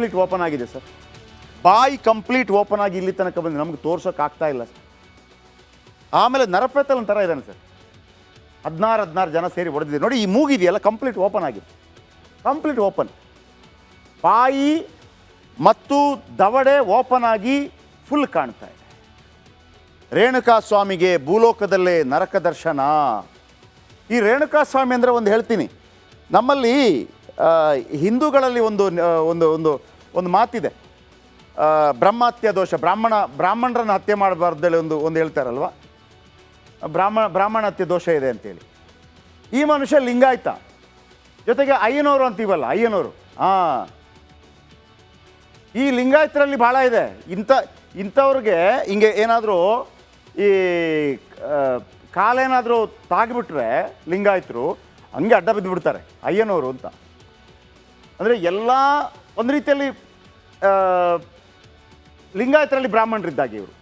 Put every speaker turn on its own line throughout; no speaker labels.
Complete open ಆಗಿದೆ sir. ಬಾಯಿ complete open ಆಗಿ ಇಲ್ಲಿ ತನಕ ಬಂದು ನಮ್ಗೆ ತೋರ್ಸೋಕ್ಕಾಗ್ತಾ ಇಲ್ಲ ಸರ್. ಆಮೇಲೆ ನರಪೇತಲ್ ಒಂಥರ ಇದ್ದಾನೆ ಸರ್. 16 ಜನ ಸೇರಿ ಹೊಡೆದಿದೆ ನೋಡಿ. ಈ ಮೂಗಿದೆಯಲ್ಲ ಕಂಪ್ಲೀಟ್ ಓಪನ್ ಆಗಿದೆ, ಕಂಪ್ಲೀಟ್ ಓಪನ್. ಬಾಯಿ ಮತ್ತು ದವಡೆ ಓಪನ್ ಆಗಿ ಫುಲ್ ಕಾಣ್ತಾ ಇದೆ. ರೇಣುಕಾ ಸ್ವಾಮಿಗೆ ಭೂಲೋಕದಲ್ಲೇ ನರಕ ದರ್ಶನ. ಈ ರೇಣುಕಾ ಸ್ವಾಮಿ ಅಂದರೆ ಒಂದು ಹೇಳ್ತೀನಿ, ನಮ್ಮಲ್ಲಿ ಹಿಂದೂಗಳಲ್ಲಿ ಒಂದು ಮಾತಿದೆ, ಬ್ರಹ್ಮಹತ್ಯೆ ದೋಷ. ಬ್ರಾಹ್ಮಣರನ್ನು ಹತ್ಯೆ ಮಾಡಬಾರ್ದೇಳಿ ಒಂದು ಹೇಳ್ತಾರಲ್ವ, ಬ್ರಾಹ್ಮಣ ಹತ್ಯೆ ದೋಷ ಇದೆ ಅಂತೇಳಿ. ಈ ಮನುಷ್ಯ ಲಿಂಗಾಯತ, ಜೊತೆಗೆ ಅಯ್ಯನವರು ಅಂತೀವಲ್ಲ, ಅಯ್ಯನವರು. ಈ ಲಿಂಗಾಯತರಲ್ಲಿ ಭಾಳ ಇದೆ. ಇಂಥವ್ರಿಗೆ ಹಿಂಗೆ ಏನಾದರೂ ಈ ಕಾಲೇನಾದರೂ ತಾಗಿಬಿಟ್ರೆ ಲಿಂಗಾಯತರು ಹಂಗೆ ಅಡ್ಡ ಬಿದ್ದುಬಿಡ್ತಾರೆ ಅಯ್ಯನವರು ಅಂತ. ಅಂದರೆ ಎಲ್ಲ ಒಂದು ರೀತಿಯಲ್ಲಿ ಲಿಂಗಾಯತರಲ್ಲಿ ಬ್ರಾಹ್ಮಣರಿದ್ದಾಗೆ ಇವರು.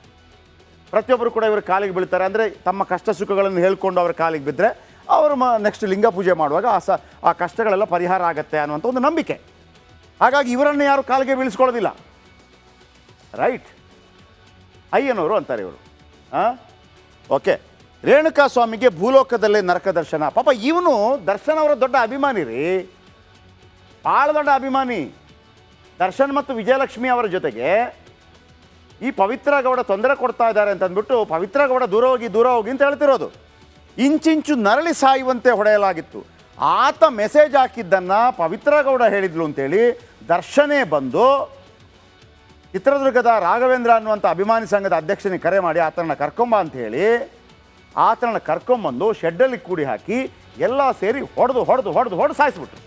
ಪ್ರತಿಯೊಬ್ಬರು ಕೂಡ ಇವರು ಕಾಲಿಗೆ ಬೀಳ್ತಾರೆ. ಅಂದರೆ ತಮ್ಮ ಕಷ್ಟ ಸುಖಗಳನ್ನು ಹೇಳ್ಕೊಂಡು ಅವರ ಕಾಲಿಗೆ ಬಿದ್ದರೆ ಅವರು ನೆಕ್ಸ್ಟ್ ಲಿಂಗ ಪೂಜೆ ಮಾಡುವಾಗ ಆ ಕಷ್ಟಗಳೆಲ್ಲ ಪರಿಹಾರ ಆಗತ್ತೆ ಅನ್ನುವಂಥ ಒಂದು ನಂಬಿಕೆ. ಹಾಗಾಗಿ ಇವರನ್ನು ಯಾರು ಕಾಲಿಗೆ ಬೀಳಿಸ್ಕೊಳ್ಳೋದಿಲ್ಲ. ರೈಟ್, ಅಯ್ಯನವರು ಅಂತಾರೆ ಇವರು. ಓಕೆ, ರೇಣುಕಾ ಸ್ವಾಮಿಗೆ ಭೂಲೋಕದಲ್ಲೇ ನರಕ ದರ್ಶನ. ಪಾಪ ಇವನು ದರ್ಶನ್ ಅವರ ದೊಡ್ಡ ಅಭಿಮಾನಿ ರೀ, ಭಾಳ ದೊಡ್ಡ ಅಭಿಮಾನಿ. ದರ್ಶನ್ ಮತ್ತು ವಿಜಯಲಕ್ಷ್ಮಿ ಅವರ ಜೊತೆಗೆ ಈ ಪವಿತ್ರ ಗೌಡ ತೊಂದರೆ ಕೊಡ್ತಾ ಇದ್ದಾರೆ ಅಂತ ಅಂದ್ಬಿಟ್ಟು ಪವಿತ್ರ ಗೌಡ ದೂರ ಹೋಗಿ ಅಂತ ಹೇಳ್ತಿರೋದು. ಇಂಚಿಂಚು ನರಳಿ ಸಾಯುವಂತೆ ಹೊಡೆಯಲಾಗಿತ್ತು. ಆತ ಮೆಸೇಜ್ ಹಾಕಿದ್ದನ್ನು ಪವಿತ್ರ ಗೌಡ ಹೇಳಿದ್ಲು ಅಂತೇಳಿ ದರ್ಶನೇ ಬಂದು ಚಿತ್ರದುರ್ಗದ ರಾಘವೇಂದ್ರ ಅನ್ನುವಂಥ ಅಭಿಮಾನಿ ಸಂಘದ ಅಧ್ಯಕ್ಷನಿಗೆ ಕರೆ ಮಾಡಿ ಆತನನ್ನು ಕರ್ಕೊಂಬ ಅಂತ ಹೇಳಿ ಆತನನ್ನು ಕರ್ಕೊಂಬಂದು ಶೆಡ್ಡಲ್ಲಿ ಕೂಡಿ ಹಾಕಿ ಎಲ್ಲ ಸೇರಿ ಹೊಡೆದು ಸಾಯಿಸ್ಬಿಟ್ರು.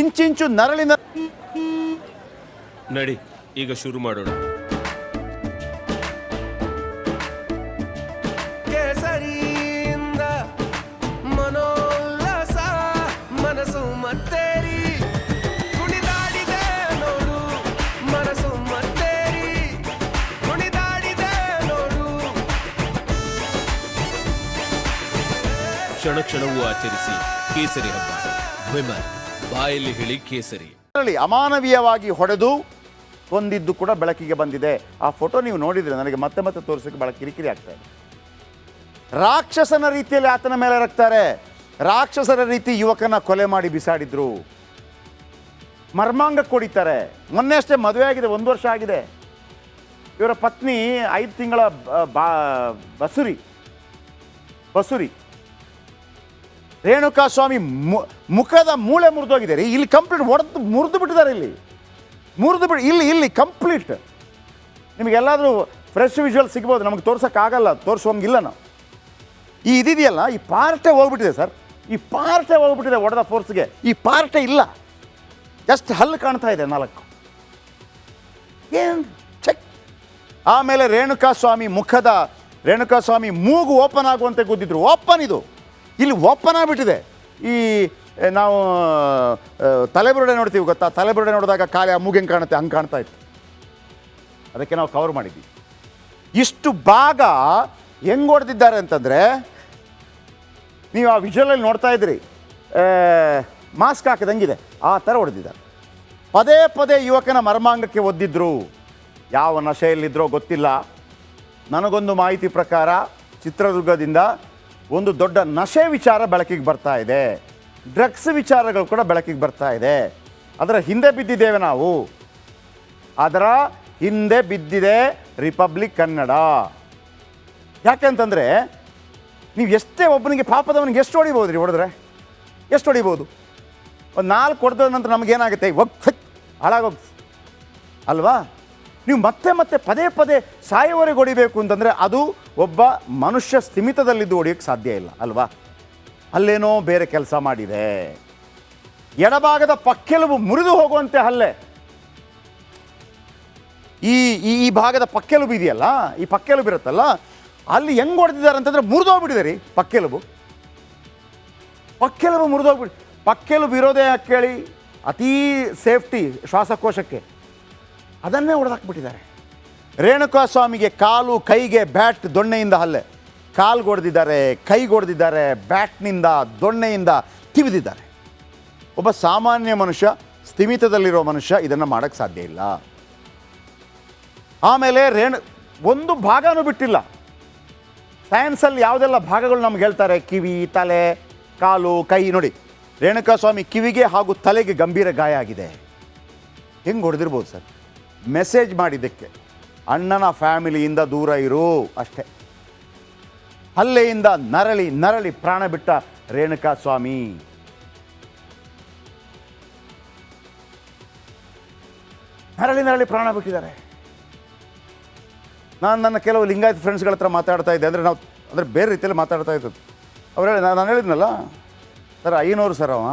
ಇಂಚಿಂಚು ನರಳಿನ
ನಡಿ ಈಗ ಶುರು ಮಾಡೋಣ.
ಕೇಸರಿಯಿಂದ ಮನೋಲ್ಲಾಸ ಮನಸ್ಸು ಮತ್ತೇರಿ ಕುಣಿದಾಡಿದೆ ನೋಡು, ಮನಸ್ಸು ಮತ್ತೇರಿ ಕುಣಿದಾಡಿದೆ ನೋಡು.
ಕ್ಷಣ ಕ್ಷಣವೂ ಆಚರಿಸಿ ಕೇಸರಿ ಹಬ್ಬ. ವಿಮಲ್ ಬಾಯಲ್ಲಿ ಹೇಳಿ ಕೇಸರಿ.
ಅಮಾನವೀಯವಾಗಿ ಹೊಡೆದು ಕೊಂದಿದ್ದು ಕೂಡ ಬೆಳಕಿಗೆ ಬಂದಿದೆ. ಆ ಫೋಟೋ ನೀವು ನೋಡಿದರೆ ನನಗೆ ಮತ್ತೆ ತೋರಿಸೋಕ್ಕೆ ಬಹಳ ಕಿರಿಕಿರಿ ಆಗ್ತಾ ಇದೆ. ರಾಕ್ಷಸನ ರೀತಿಯಲ್ಲಿ ಆತನ ಮೇಲೆ ರಕ್ತಾರೆ. ರಾಕ್ಷಸರ ರೀತಿ ಯುವಕನ ಕೊಲೆ ಮಾಡಿ ಬಿಸಾಡಿದ್ರು. ಮರ್ಮಾಂಗ ಕೊಡಿತಾರೆ. ಮೊನ್ನೆ ಅಷ್ಟೇ ಮದುವೆ ಆಗಿದೆ, 1 ವರ್ಷ ಆಗಿದೆ. ಇವರ ಪತ್ನಿ 5 ತಿಂಗಳ ಬಸುರಿ. ರೇಣುಕಾ ಸ್ವಾಮಿ ಮುಖದ ಮೂಳೆ ಮುರಿದೋಗಿದೆ ರೀ. ಇಲ್ಲಿ ಕಂಪ್ಲೀಟ್ ಮುರಿದು ಬಿಟ್ಟಿದ್ದಾರೆ. ಇಲ್ಲಿ ಕಂಪ್ಲೀಟ್. ನಿಮಗೆಲ್ಲಾದರೂ ಫ್ರೆಶ್ ವಿಜುವಲ್ ಸಿಗ್ಬೋದು, ನಮಗೆ ತೋರ್ಸೋಕ್ಕಾಗಲ್ಲ, ತೋರಿಸುವಂಗಿಲ್ಲ ನಾವು. ಇದೆಯಲ್ಲ, ಈ ಪಾರ್ಟೇ ಹೋಗ್ಬಿಟ್ಟಿದೆ ಸರ್. ಈ ಪಾರ್ಟೇ ಹೋಗ್ಬಿಟ್ಟಿದೆ ಹೊಡೆದ ಫೋರ್ಸ್ಗೆ. ಈ ಪಾರ್ಟೇ ಇಲ್ಲ, ಜಸ್ಟ್ ಹಲ್ಲು ಕಾಣ್ತಾ ಇದೆ 4. ಏನು ಚೆಕ್. ಆಮೇಲೆ ರೇಣುಕಾ ಸ್ವಾಮಿ ಮೂಗು ಓಪನ್ ಆಗುವಂತೆ ಗುದ್ದಿದ್ರು. ಓಪನ್ ಇಲ್ಲಿ ಓಪನ್ ಆಗಿಬಿಟ್ಟಿದೆ. ಈ ನಾವು ತಲೆಬುರುಡೆ ನೋಡ್ತೀವಿ ಗೊತ್ತಾ, ತಲೆಬುರುಡೆ ನೋಡಿದಾಗ ಕಾಲಿ ಆ ಮೂಗು ಹೆಂಗೆ ಕಾಣುತ್ತೆ ಹಂಗೆ ಕಾಣ್ತಾ ಇತ್ತು. ಅದಕ್ಕೆ ನಾವು ಕವರ್ ಮಾಡಿದ್ವಿ. ಇಷ್ಟು ಭಾಗ ಹೆಂಗೆ ಹೊಡೆದಿದ್ದಾರೆ ಅಂತಂದರೆ ನೀವು ಆ ವಿಜುವಲಲ್ಲಿ ನೋಡ್ತಾ ಇದ್ರಿ, ಮಾಸ್ಕ್ ಹಾಕಿದಂಗಿದೆ ಆ ಥರ ಹೊಡೆದಿದ್ದಾರೆ. ಪದೇ ಯುವಕನ ಮರ್ಮಾಂಗಕ್ಕೆ ಒದ್ದಿದ್ರು. ಯಾವ ನಶೆಯಲ್ಲಿದ್ದರೋ ಗೊತ್ತಿಲ್ಲ. ನನಗೊಂದು ಮಾಹಿತಿ ಪ್ರಕಾರ ಚಿತ್ರದುರ್ಗದಿಂದ ಒಂದು ದೊಡ್ಡ ನಶೆ ವಿಚಾರ ಬೆಳಕಿಗೆ ಬರ್ತಾ ಇದೆ. ಡ್ರಗ್ಸ್ ವಿಚಾರಗಳು ಕೂಡ ಬೆಳಕಿಗೆ ಬರ್ತಾ ಇದೆ. ಅದರ ಹಿಂದೆ ಬಿದ್ದಿದ್ದೇವೆ ನಾವು. ಅದರ ಹಿಂದೆ ಬಿದ್ದಿದೆ ರಿಪಬ್ಲಿಕ್ ಕನ್ನಡ. ಯಾಕೆಂತಂದರೆ ನೀವು ಎಷ್ಟೇ ಒಬ್ಬನಿಗೆ ಪಾಪದವನಿಗೆ ಎಷ್ಟು ಹೊಡಿಬೋದು ರೀ? ಎಷ್ಟು ಹೊಡಿಬೋದು? ಒಂದು 4 ಹೊಡೆದ ನಂತರ ನಮಗೇನಾಗುತ್ತೆ? ಹಾಳಾಗೋಗಿ ಅಲ್ವಾ? ನೀವು ಮತ್ತೆ ಪದೇ ಸಾಯುವವರೆಗೆ ಹೊಡಿಬೇಕು ಅಂತಂದರೆ ಅದು ಒಬ್ಬ ಮನುಷ್ಯ ಸ್ಥಿಮಿತದಲ್ಲಿದ್ದು ಹೊಡಿಯೋಕ್ಕೆ ಸಾಧ್ಯ ಇಲ್ಲ ಅಲ್ವಾ? ಅಲ್ಲೇನೋ ಬೇರೆ ಕೆಲಸ ಮಾಡಿದೆ. ಎಡಭಾಗದ ಪಕ್ಕೆಲುಬು ಮುರಿದು ಹೋಗುವಂತೆ ಹಲ್ಲೆ. ಈ ಭಾಗದ ಪಕ್ಕೆಲುಬು ಇದೆಯಲ್ಲ, ಈ ಪಕ್ಕೆಲುಬು ಇರುತ್ತಲ್ಲ, ಅಲ್ಲಿ ಹೆಂಗೆ ಹೊಡೆದಿದ್ದಾರೆ ಅಂತಂದರೆ ಮುರಿದೋಗ್ಬಿಟ್ಟಿದೆ ರೀ ಪಕ್ಕೆಲುಬು ಮುರಿದೋಗ್ಬಿಟ್ಟು. ಪಕ್ಕೆಲುಬು ಇರೋದೇ ಕೇಳಿ ಅತೀ ಸೇಫ್ಟಿ ಶ್ವಾಸಕೋಶಕ್ಕೆ, ಅದನ್ನೇ ಹೊಡೆದಾಕ್ಬಿಟ್ಟಿದ್ದಾರೆ. ರೇಣುಕಾ ಸ್ವಾಮಿಗೆ ಕಾಲು ಕೈಗೆ ಬ್ಯಾಟ್ ದೊಣ್ಣೆಯಿಂದ ಹಲ್ಲೆ. ಕಾಲ್ಗೆ ಹೊಡೆದಿದ್ದಾರೆ, ಕೈಗೆ ಹೊಡೆದಿದ್ದಾರೆ, ಬ್ಯಾಟ್ನಿಂದ ದೊಣ್ಣೆಯಿಂದ ತಿವಿದಿದ್ದಾರೆ. ಒಬ್ಬ ಸಾಮಾನ್ಯ ಮನುಷ್ಯ ಸ್ಥಿಮಿತದಲ್ಲಿರೋ ಮನುಷ್ಯ ಇದನ್ನು ಮಾಡೋಕ್ಕೆ ಸಾಧ್ಯ ಇಲ್ಲ. ಆಮೇಲೆ ಒಂದು ಭಾಗನೂ ಬಿಟ್ಟಿಲ್ಲ. ಸೈನ್ಸಲ್ಲಿ ಯಾವುದೆಲ್ಲ ಭಾಗಗಳು ನಮ್ಗೆ ಹೇಳ್ತಾರೆ, ಕಿವಿ, ತಲೆ, ಕಾಲು, ಕೈ. ನೋಡಿ, ರೇಣುಕಾಸ್ವಾಮಿ ಕಿವಿಗೆ ಹಾಗೂ ತಲೆಗೆ ಗಂಭೀರ ಗಾಯ ಆಗಿದೆ. ಹೆಂಗೆ ಹೊಡೆದಿರ್ಬೋದು ಸರ್? ಮೆಸೇಜ್ ಮಾಡಿದ್ದಕ್ಕೆ ಅಣ್ಣನ ಫ್ಯಾಮಿಲಿಯಿಂದ ದೂರ ಇರು ಅಷ್ಟೇ. ಹಲ್ಲೆಯಿಂದ ನರಳಿ ನರಳಿ ಪ್ರಾಣ ಬಿಟ್ಟ ರೇಣುಕಾಸ್ವಾಮಿ. ನರಳಿ ಪ್ರಾಣ ಬಿಟ್ಟಿದ್ದಾರೆ. ನಾನು ನನ್ನ ಕೆಲವು ಲಿಂಗಾಯತ್ ಫ್ರೆಂಡ್ಸ್ಗಳ ಹತ್ರ ಮಾತಾಡ್ತಾ ಇದ್ದೆ. ಅಂದರೆ ಬೇರೆ ರೀತಿಯಲ್ಲಿ ಮಾತಾಡ್ತಾ ಇದ್ದದ್ದು. ಅವ್ರು ಹೇಳಿ, ನಾನು ಹೇಳಿದ್ನಲ್ಲ ಸರ್, 500 ಸರ್ ಅವ,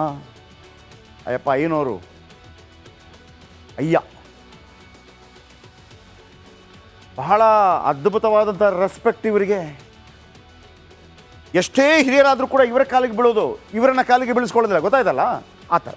ಅಯ್ಯಪ್ಪ 500 ಅಯ್ಯ. ಬಹಳ ಅದ್ಭುತವಾದಂಥ ರೆಸ್ಪೆಕ್ಟ್ ಇವರಿಗೆ. ಎಷ್ಟೇ ಹಿರಿಯರಾದರೂ ಕೂಡ ಇವರ ಕಾಲಿಗೆ ಬೀಳೋದು, ಇವರನ್ನ ಕಾಲಿಗೆ ಬೀಳಿಸ್ಕೊಳ್ಳೋದಿಲ್ಲ, ಗೊತ್ತಾಯ್ತಲ್ಲ ಆ ಥರ.